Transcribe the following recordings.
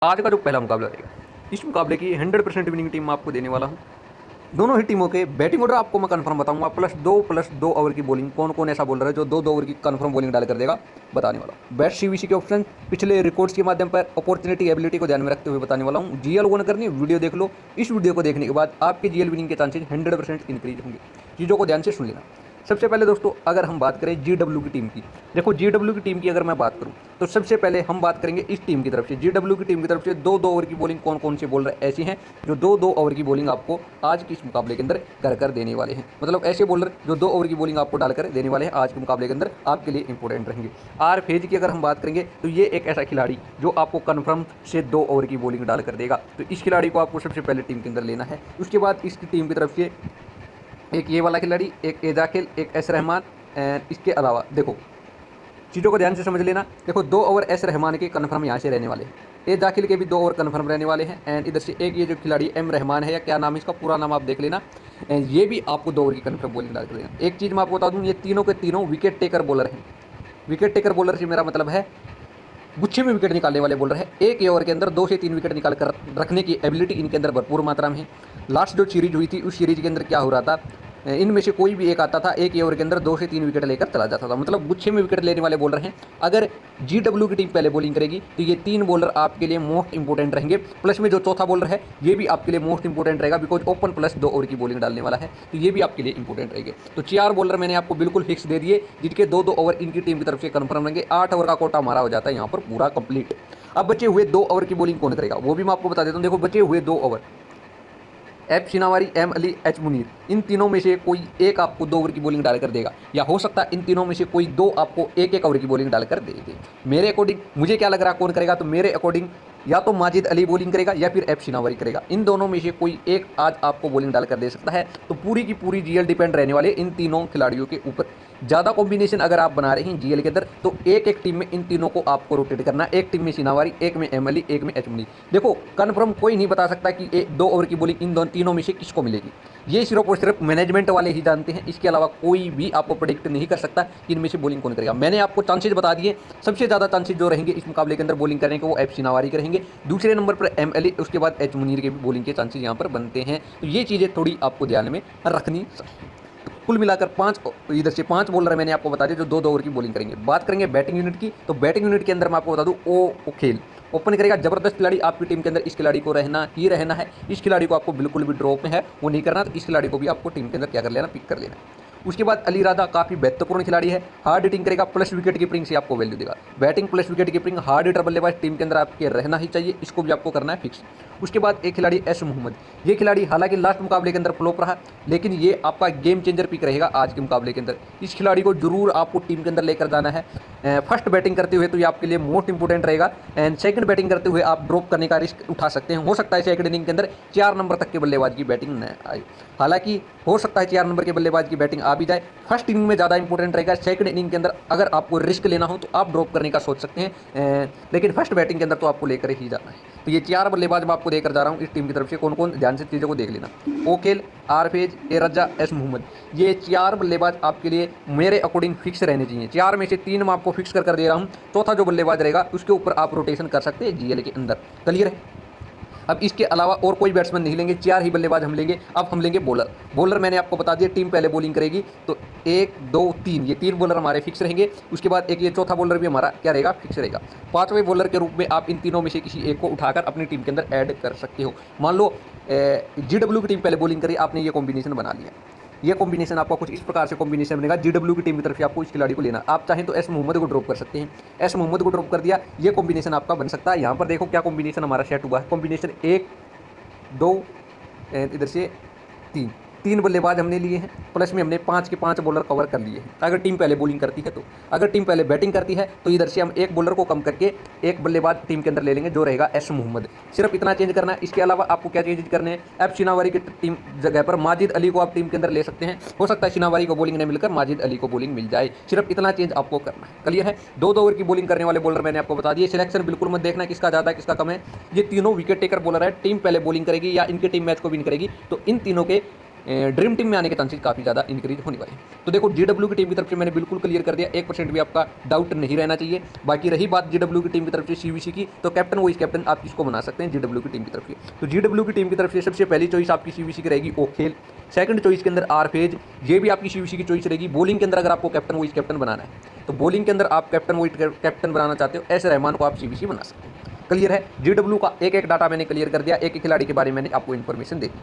आज का जो पहला मुकाबला रहेगा, इस मुकाबले की 100% विनिंग टीम मैं आपको देने वाला हूँ। दोनों ही टीमों के बैटिंग ऑर्डर आपको मैं कंफर्म बताऊंगा, +2 ओवर की बॉलिंग। कौन कौन ऐसा बॉलर है जो 2 ओवर की कंफर्म बॉलिंग डाल कर देगा, बताने वाला हूँ। बेस्ट सीवीसी के ऑप्शन, पिछले रिकॉर्ड्स के माध्यम पर अपॉर्चुनिटी एबिलिटी को ध्यान में रखते हुए बताने वाला हूँ। जीएल ओन करनी, वीडियो देख लो। इस वीडियो को देखने के बाद आपके जीएल विनिंग के चांसेज 100% इंक्रीज होंगे। चीज़ों को ध्यान से सुन लेना। सबसे पहले दोस्तों, अगर हम बात करें जीडब्ल्यू की टीम की, देखो जीडब्ल्यू की टीम की अगर मैं बात करूं तो सबसे पहले हम बात करेंगे इस टीम की तरफ से। जीडब्ल्यू की टीम की तरफ से 2 ओवर की बॉलिंग कौन कौन से बॉलर ऐसे हैं जो 2 ओवर की बॉलिंग आपको आज के इस मुकाबले के अंदर कर देने वाले हैं। मतलब ऐसे बॉलर जो 2 ओवर की बॉलिंग आपको डालकर देने वाले हैं आज के मुकाबले के अंदर, आपके लिए इंपॉर्टेंट रहेंगे। आर फेज की अगर हम बात करेंगे तो ये एक ऐसा खिलाड़ी जो आपको कन्फर्म से 2 ओवर की बॉलिंग डालकर देगा, तो इस खिलाड़ी को आपको सबसे पहले टीम के अंदर लेना है। उसके बाद इसकी टीम की तरफ से एक ये वाला खिलाड़ी, एक एजाकिल, एक एस रहमान, एंड इसके अलावा देखो चीज़ों को ध्यान से समझ लेना। देखो 2 ओवर एस रहमान के कन्फर्म यहाँ से रहने वाले हैं, ए दाखिल के भी 2 ओवर कन्फर्म रहने वाले हैं। एंड इधर से एक ये जो खिलाड़ी एम रहमान है, या क्या नाम है इसका, पूरा नाम आप देख लेना, एंड ये भी आपको 2 ओवर की कन्फर्म बॉलिंग डाल कर देना। एक चीज़ मैं आपको बता दूँ, ये तीनों के तीनों विकेट टेकर बॉलर हैं। विकेट टेकर बॉलर से मेरा मतलब है गुच्छे में विकेट निकालने वाले बॉलर है। एक ओवर के अंदर 2 से 3 विकेट निकाल कर रखने की एबिलिटी इनके अंदर भरपूर मात्रा में है। लास्ट जो सीरीज हुई थी उस सीरीज के अंदर क्या हो रहा था, इनमें से कोई भी एक आता था, एक ओवर के अंदर 2 से 3 विकेट लेकर चला जाता था। मतलब गुच्छे में विकेट लेने वाले बॉलर हैं। अगर जीडब्ल्यू की टीम पहले बॉलिंग करेगी तो ये 3 बॉलर आपके लिए मोस्ट इंपोर्टेंट रहेंगे। प्लस में जो चौथा बॉलर है ये भी आपके लिए मोस्ट इंपोर्टेंट रहेगा, बिकॉज ओपन प्लस 2 ओवर की बॉलिंग डालने वाला है, तो ये भी आपके लिए इंपोर्टेंट रहेंगे। तो 4 बॉलर मैंने आपको बिल्कुल फिक्स दे दिए, जिनके 2 ओवर इनकी टीम की तरफ से कन्फर्म रहेंगे। 8 ओवर का कोटा हमारा हो जाता है यहाँ पर पूरा कंप्लीट। अब बचे हुए 2 ओवर की बॉलिंग कौन करेगा वो भी मैं आपको बता देता हूँ। देखो बचे हुए 2 over, F Shinwari, M Ali, H Munir, इन तीनों में से कोई एक आपको 2 ओवर की बॉलिंग डालकर देगा, या हो सकता है इन तीनों में से कोई 2 आपको 1 ओवर की बॉलिंग डालकर दे दे। मेरे अकॉर्डिंग मुझे क्या लग रहा है कौन करेगा, तो मेरे अकॉर्डिंग या तो माजिद अली बॉलिंग करेगा या फिर एफ शिनावारी करेगा। इन दोनों में से कोई एक आज आपको बॉलिंग डालकर दे सकता है। तो पूरी की पूरी जीएल डिपेंड रहने वाले इन तीनों खिलाड़ियों के ऊपर। ज़्यादा कॉम्बिनेशन अगर आप बना रहे हैं जीएल के अंदर तो एक एक टीम में इन तीनों को आपको रोटेट करना है। एक टीम में शिनावारी, एक में एम अली, एक में एच मुनीर। देखो कन्फर्म कोई नहीं बता सकता कि 2 ओवर की बॉलिंग इन तीनों में से किसको मिलेगी। ये सिर्फ और सिर्फ मैनेजमेंट वाले ही जानते हैं। इसके अलावा कोई भी आपको प्रेडिक्ट नहीं कर सकता कि इनमें से बॉलिंग कौन करेगा। मैंने आपको चांसेज बता दिए। सबसे ज़्यादा चांसेज जो रहेंगे इस मुकाबले के अंदर बॉलिंग करने के वो एफ शिनावारी करेंगे। दूसरे नंबर पर एम अली, उसके बाद एच मुनीर के भी बॉलिंग के चांसेज यहाँ पर बनते हैं। तो ये चीज़ें थोड़ी आपको ध्यान में रखनी। कुल मिलाकर 5 इधर से 5 बॉलर मैंने आपको बता दिया जो 2 ओवर की बॉलिंग करेंगे। बात करेंगे बैटिंग यूनिट की, तो बैटिंग यूनिट के अंदर मैं आपको बता दूं ओ खेल ओपन करेगा। जबरदस्त खिलाड़ी आपकी टीम के अंदर, इस खिलाड़ी को रहना ही रहना है। इस खिलाड़ी को आपको बिल्कुल भी ड्रॉप में है वो नहीं करना, तो इस खिलाड़ी को भी आपको टीम के अंदर क्या कर लेना, पिक कर लेना। उसके बाद अली राधा काफ़ी महत्वपूर्ण खिलाड़ी है। हार्ड हिटिंग करेगा, प्लस विकेट कीपिंग से आपको वैल्यू देगा। Batting plus wicket keeping, hard hitter बल्लेबाज टीम के अंदर आपके रहना ही चाहिए, इसको भी आपको करना है फिक्स। उसके बाद एक खिलाड़ी एस मोहम्मद, ये खिलाड़ी हालांकि लास्ट मुकाबले के अंदर फ्लॉप रहा, लेकिन ये आपका गेम चेंजर पिक रहेगा आज के मुकाबले के अंदर। इस खिलाड़ी को जरूर आपको टीम के अंदर लेकर जाना है। फर्स्ट बैटिंग करते हुए तो ये आपके लिए मोस्ट इंपोर्टेंट रहेगा, एंड सेकंड बैटिंग करते हुए आप ड्रॉप करने का रिस्क उठा सकते हैं। हो सकता है सेकंड इनिंग के अंदर 4 नंबर तक के बल्लेबाज की बैटिंग न आए। हालांकि हो सकता है 4 नंबर के बल्लेबाज की बैटिंग आ भी जाए। फर्स्ट इनिंग में ज़्यादा इंपॉर्टेंट रहेगा। सेकंड इनिंग के अंदर अगर आपको रिस्क लेना हो तो आप ड्रॉप करने का सोच सकते हैं, लेकिन फर्स्ट बैटिंग के अंदर तो आपको लेकर ही जाना है। तो ये 4 बल्लेबाज मैं आपको देकर जा रहा हूँ इस टीम की तरफ से। कौन कौन, ध्यान से चीज़ों को देख लेना। ओकेल, आरफेज, ए रज्जा, एस मोहम्मद, ये 4 बल्लेबाज आपके लिए मेरे अकॉर्डिंग फिक्स रहने चाहिए। 4 में से 3 मैं आपको फिक्स कर दे रहा हूँ। चौथा जो बल्लेबाज रहेगा उसके ऊपर आप रोटेशन कर सकते हैं जीएल के अंदर। क्लियर है। अब इसके अलावा और कोई बैट्समैन नहीं लेंगे, 4 ही बल्लेबाज हम लेंगे। अब हम लेंगे बॉलर। बॉलर मैंने आपको बता दिया, टीम पहले बॉलिंग करेगी तो 1 2 3 ये 3 बॉलर हमारे फिक्स रहेंगे। उसके बाद एक ये चौथा बॉलर भी हमारा क्या रहेगा, फिक्स रहेगा। 5वें बॉलर के रूप में आप इन तीनों में से किसी एक को उठाकर अपनी टीम के अंदर ऐड कर सकते हो। मान लो जीडब्ल्यू की टीम पहले बॉलिंग करी, आपने ये कॉम्बिनेशन बना लिया। ये कॉम्बिनेशन आपका कुछ इस प्रकार से कॉम्बिनेशन बनेगा। जीडब्ल्यू की टीम की तरफ से आपको इस खिलाड़ी को लेना। आप चाहें तो एस मोहम्मद को ड्रॉप कर सकते हैं। एस मोहम्मद को ड्रॉप कर दिया, ये कॉम्बिनेशन आपका बन सकता है। यहाँ पर देखो क्या कॉम्बिनेशन हमारा सेट हुआ है। कॉम्बिनेशन 1 2 इधर से 3 बल्लेबाज हमने लिए हैं, प्लस में हमने 5 के 5 बॉलर कवर कर लिए हैं। अगर टीम पहले बॉलिंग करती है तो, अगर टीम पहले बैटिंग करती है तो इधर से हम 1 बॉलर को कम करके 1 बल्लेबाज टीम के अंदर ले लेंगे जो रहेगा एस मोहम्मद। सिर्फ इतना चेंज करना है। इसके अलावा आपको क्या चेंज करने हैं, एफ शिनावारी की टीम जगह पर माजिद अली को आप टीम के अंदर ले सकते हैं। हो सकता है शिनावारी को बॉलिंग नहीं मिलकर माजिद अली को बॉलिंग मिल जाए। सिर्फ इतना चेंज आपको करना है। क्लियर है। 2 ओवर की बॉलिंग करने वाले बॉलर मैंने आपको बता दिए। सिलेक्शन बिल्कुल मत देखना किसका ज़्यादा किसका कम है। ये तीनों विकेट टेकर बॉलर है। टीम पहले बॉलिंग करेगी या इनकी टीम मैच को विन करेगी तो इन तीनों के ड्रीम टीम में आने के चांसेस काफ़ी ज़्यादा इंक्रीज होने वाले हैं। तो देखो GW की टीम की तरफ से मैंने बिल्कुल क्लियर कर दिया, 1% भी आपका डाउट नहीं रहना चाहिए। बाकी रही बात GW की टीम की तरफ से CVC की, तो कैप्टन वाइस कैप्टन आप किसको बना सकते हैं GW की टीम की तरफ से। तो GW की टीम की तरफ से सबसे पहली चॉइस आपकी CVC की रहेगी ओखेल, सेकंड चॉइस के अंदर आरफेज, ये भी आपकी CVC की चॉइस रहेगी। बॉलिंग के अंदर अगर आपको कैप्टन वाइस कैप्टन बनाना है, तो बॉलिंग के अंदर आप कैप्टन वाइस कैप्टन बनाना चाहते हो, एस रहमान को आप CVC बना सकते हैं। क्लियर है। GW का एक डाटा मैंने क्लियर कर दिया, एक खिलाड़ी के बारे में मैंने आपको इन्फॉर्मेशन दे दी।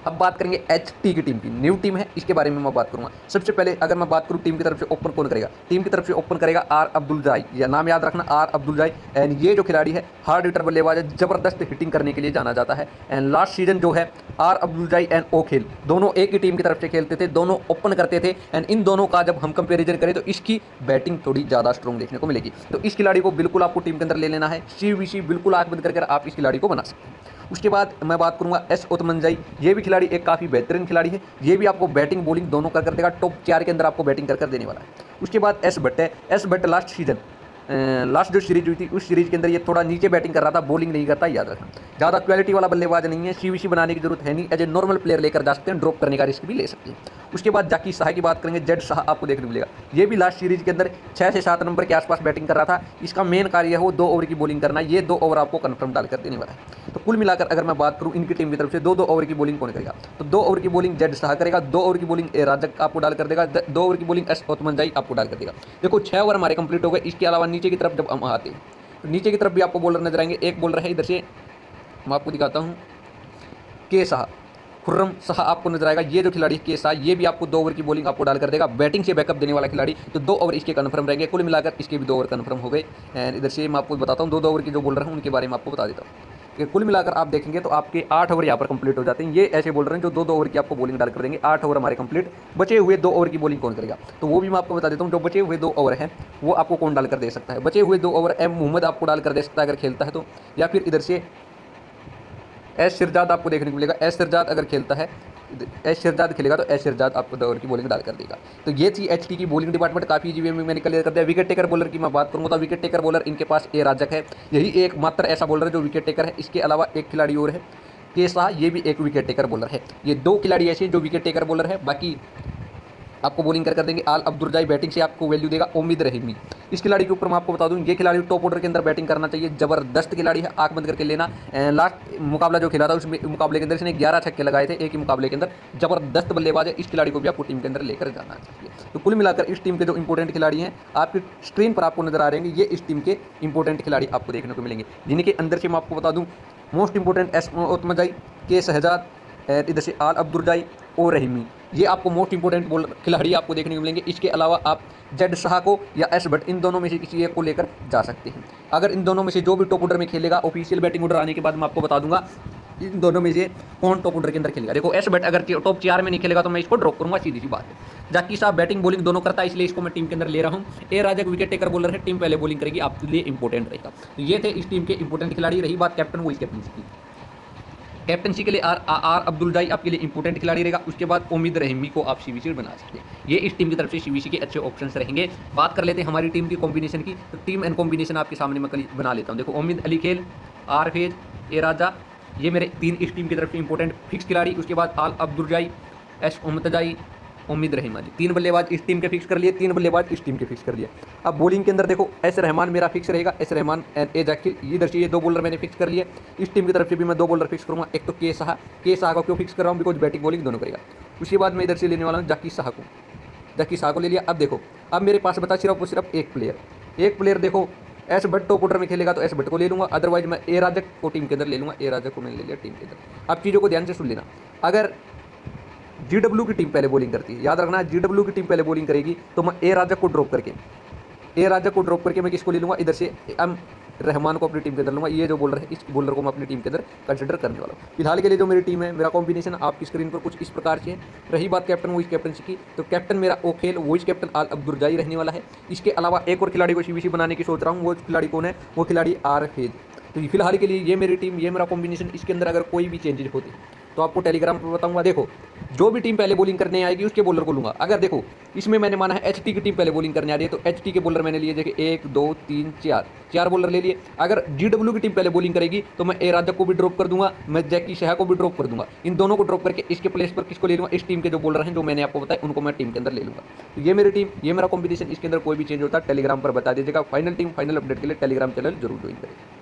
अब बात करेंगे HT की टीम की, न्यू टीम है, इसके बारे में मैं बात करूंगा। सबसे पहले अगर मैं बात करूं टीम की तरफ से ओपन कौन करेगा, टीम की तरफ से ओपन करेगा आर अब्दुल जाई, या नाम याद रखना आर अब्दुल जाई। एंड ये जो खिलाड़ी है हार्ड हिटर बल्लेबाज है, जबरदस्त हिटिंग करने के लिए जाना जाता है। एंड लास्ट सीजन जो है आर अब्दुल जाई एंड ओखेल दोनों एक ही टीम की तरफ से खेलते थे, दोनों ओपन करते थे। एंड इन दोनों का जब हम कंपेरिजन करें तो इसकी बैटिंग थोड़ी ज़्यादा स्ट्रॉन्ग देखने को मिलेगी। तो इस खिलाड़ी को बिल्कुल आपको टीम के अंदर ले लेना है। CVC बिल्कुल आंख बंद करके आप इस खिलाड़ी को बना सकते हैं। उसके बाद मैं बात करूंगा एस ओतमंजाई, ये भी खिलाड़ी एक काफ़ी बेहतरीन खिलाड़ी है, ये भी आपको बैटिंग बॉलिंग दोनों कर देगा, टॉप 4 के अंदर आपको बैटिंग कर देने वाला है। उसके बाद एस भट्ट है, S Bhatt last season last जो सीरीज हुई थी उस सीरीज के अंदर ये थोड़ा नीचे बैटिंग कर रहा था, बॉलिंग नहीं करता, याद रखना। ज़्यादा क्वालिटी वाला बल्लेबाज नहीं है, CVC बनाने की जरूरत है नहीं, एज ए नॉर्मल प्लेयर लेकर जा सकते हैं, ड्रॉप करने का रिस्क भी ले सकते हैं। उसके बाद जाकी शाह की बात करेंगे, जेड शाह आपको देखने को मिलेगा, ये भी लास्ट सीरीज के अंदर 6 से 7 नंबर के आसपास बैटिंग कर रहा था। इसका मेन कार्य है वो 2 ओवर की बॉलिंग करना, ये 2 ओवर आपको कन्फर्म डाल कर देने वाला है। तो कुल मिलाकर अगर मैं बात करूँ इनकी टीम की तरफ से 2-2 ओवर की बॉलिंग कौन करेगा, तो 2 ओवर की बॉलिंग जेड शाह करेगा, 2 ओवर की बॉलिंग ए राजक आपको डाल कर देगा, 2 ओवर की बॉलिंग एस ओतमंजाई आपको डाल कर देगा। देखो 6 ओवर हमारे कंप्लीट हो गए। इसके अलावा नीचे की तरफ जब हम आते हैं तो नीचे की तरफ भी आपको बॉलर नजर आएंगे। एक बॉलर है इधर से, मैं आपको दिखाता हूँ, के शाह, खुर्रम शाह आपको नजर आएगा। ये जो खिलाड़ी के शाह, ये भी आपको 2 ओवर की बॉलिंग आपको डाल कर देगा, बैटिंग से बैकअप देने वाला खिलाड़ी। तो 2 ओवर इसके कन्फर्म रहेंगे, कुल मिलाकर इसके भी 2 ओवर कन्फर्म हो गए। एंड इधर से मैं आपको बताता हूँ 2-2 ओवर के जो बॉलर हैं उनके बारे में आपको बता देता हूँ कि कुल मिलाकर आप देखेंगे तो आपके 8 ओवर यहाँ पर कंप्लीट हो जाते हैं। ये ऐसे बॉलर हैं जो 2-2 ओवर की आपको बॉलिंग डाल कर देंगे। 8 ओवर हमारे कंप्लीट, बचे हुए 2 ओवर की बॉलिंग कौन करेगा, तो वो भी मैं आपको बता देता हूँ। जो बचे हुए 2 ओवर हैं वो आपको कौन डाल कर दे सकता है, बचे हुए 2 ओवर एम मोहम्मद आपको डाल कर दे सकता है अगर खेलता है तो, या फिर इधर से एस शिरजाद आपको देखने को मिलेगा। एस शिरजाद अगर खेलता है, एस शिरजाद खेलेगा तो एस शिरजाद आपको 2 ओवर की बॉलिंग डाल कर देगा। तो ये थी HT की बॉलिंग डिपार्टमेंट, काफ़ी ईजी वे में मैंने क्लियर कर दिया। विकेट टेकर बॉलर की मैं बात करूँगा तो विकेट टेकर बॉलर इनके पास ए राजक है, यही एक मात्र ऐसा बॉलर है जो विकेट टेकर है। इसके अलावा एक खिलाड़ी और है के शाह, ये भी एक विकेट टेकर बॉलर है। ये 2 खिलाड़ी ऐसे हैं जो विकेट टेकर बॉलर है, बाकी आपको बॉलिंग कर देंगे। आल अब्दुल जाई बैटिंग से आपको वैल्यू देगा। उम्मीद रहीमी, इस खिलाड़ी के ऊपर मैं आपको बता दूं, ये खिलाड़ी टॉप ऑर्डर के अंदर बैटिंग करना चाहिए, जबरदस्त खिलाड़ी है, आंख बंद करके लेना। लास्ट मुकाबला जो खेला था उस मुकाबले के अंदर इसने 11 छक्के लगाए थे एक ही मुकाबले के अंदर, जबरदस्त बल्लेबाज है। इस खिलाड़ी को भी आपको टीम के अंदर लेकर जाना चाहिए। तो कुल मिलाकर इस टीम के जो इंपॉर्टेंट खिलाड़ी हैं आपकी स्क्रीन पर आपको नजर आ रहे हैं, ये इस टीम के इंपॉर्टेंट खिलाड़ी आपको देखने को मिलेंगे, जिनके अंदर से मैं आपको बता दूँ मोस्ट इंपॉर्टेंट एस ओतमंजाई, के शहजाद, इधर से आल अब्दुल जाई और रहीमी, ये आपको मोस्ट इंपोर्टेंट बॉलर खिलाड़ी आपको देखने को मिलेंगे। इसके अलावा आप जेड शाह को या एस भट्ट, इन दोनों में से किसी एक को लेकर जा सकते हैं। अगर इन दोनों में से जो भी टॉप ऑर्डर में खेलेगा, ऑफिशियल बैटिंग ऑर्डर आने के बाद मैं आपको बता दूंगा इन दोनों में से कौन टॉप ऑर्डर के अंदर खेलेगा। देखो एस भट्ट अगर टॉप 4 में नहीं खेलेगा तो मैं इसको ड्रॉप करूंगा, सीधी सी बात है। जाकी साहब बैटिंग बॉलिंग दोनों करता है, इसलिए इसको मैं टीम के अंदर ले रहा हूँ। ए राजक विकेट टेकर बॉलर है, टीम पहले बॉलिंग करेगी, आपके लिए इंपॉर्टेंट रहेगा। तो ये थे इस टीम के इंपॉर्टेंट खिलाड़ी। रही बात कैप्टन वाइस कैप्टन की, कैप्टनसी के लिए आर अब्दुल जाई आपके लिए इंपॉर्टेंट खिलाड़ी रहेगा। उसके बाद उम्मीद रहीमी को आप CVC बना सकते हैं। ये इस टीम की तरफ से CVC के अच्छे ऑप्शंस रहेंगे। बात कर लेते हैं हमारी टीम की कॉम्बिनेशन की, तो टीम एंड कॉम्बिनेशन आपके सामने मैं बना लेता हूँ। देखो उम्मीद अली खेल, आरफेज, ए राजा, ये मेरे 3 इस टीम की तरफ से इंपॉर्टेंट फिक्स खिलाड़ी। उसके बाद आल अब्दुल जाई, एस ओमतजाई, उम्मीद रहमान, 3 बल्लेबाज इस टीम के फिक्स कर लिए, 3 बल्लेबाज इस टीम के फिक्स कर लिए। अब बॉलिंग के अंदर देखो एस रहमान मेरा फिक्स रहेगा, एस रहमान एंड ए जाकिर, इधर से ये 2 बॉलर मैंने फिक्स कर लिए। इस टीम की तरफ से भी मैं 2 बॉलर फिक्स करूँगा। एक तो के शाह को क्यों फिक्स कर रहा हूँ, बिकॉज बैटिंग बॉलिंग दोनों करेगा। उसके बाद मैं इधर से लेने वाला हूँ जाकी शाह को ले लिया। अब देखो अब मेरे पास बता सिर्फ और सिर्फ एक प्लेयर देखो एस भट्ट टॉप ऑर्डर में खेलेगा तो एस भट्ट को ले लूँगा, अदरवाइज मैं ए राजक को टीम के अंदर ले लूँगा। ए राजक को मैंने ले लिया टीम के अंदर। अब चीज़ों को ध्यान से सुन लेना, अगर GW की टीम पहले बॉलिंग करती है, याद रखना GW की टीम पहले बॉलिंग करेगी तो मैं ए राजक को ड्रॉप करके मैं किसको ले लूँगा, इधर से एम रहमान को अपनी टीम के अंदर लूँगा। ये जो बॉलर है इस बॉलर को मैं अपनी टीम के अंदर कंसिडर करने वाला हूँ। फिलहाल के लिए जो मेरी टीम है, मेरा कॉम्बिनेशन आपकी स्क्रीन पर कुछ इस प्रकार से है। रही बात कैप्टन वाइस कैप्टनसी की, तो कैप्टन मेरा ओखेल, वाइस कैप्टन आल अब्दुल जाई रहने वाला है। इसके अलावा एक और खिलाड़ी को CVC बनाने की सोच रहा हूँ। वो खिलाड़ी कौन है, वो खिलाड़ी आरफेज। तो फिलहाल के लिए ये मेरी टीम, ये मेरा कॉम्बिनेशन। इसके अंदर अगर कोई भी चेंजेज होते तो आपको टेलीग्राम पर बताऊँगा। देखो जो भी टीम पहले बॉलिंग करने आएगी उसके बॉलर को लूँगा। अगर देखो इसमें मैंने माना है एचटी की टीम पहले बॉलिंग करने आ रही है, तो एचटी के बॉलर मैंने लिए देखिए 1 2 3 4 बॉलर ले लिए। अगर जीडब्ल्यू की टीम पहले बॉलिंग करेगी तो मैं ए राजा को भी ड्रॉप कर दूंगा, मैं जैकी शाह को भी ड्रॉप कर दूंगा। इन दोनों को ड्रॉप करके इसके प्लेस पर किसको ले लूँगा, इस टीम के जो बॉलर हैं जो मैंने आपको बताया उनको मैं टीम के अंदर ले लूँगा। तो ये मेरी टीम, ये मेरा कॉम्बिनेशन। इसके अंदर कोई भी चेंज होता है टेलीग्राम पर बता दीजिएगा। फाइनल टीम फाइनल अपडेट के लिए टेलीग्राम चैनल जरूर ज्वाइन करें।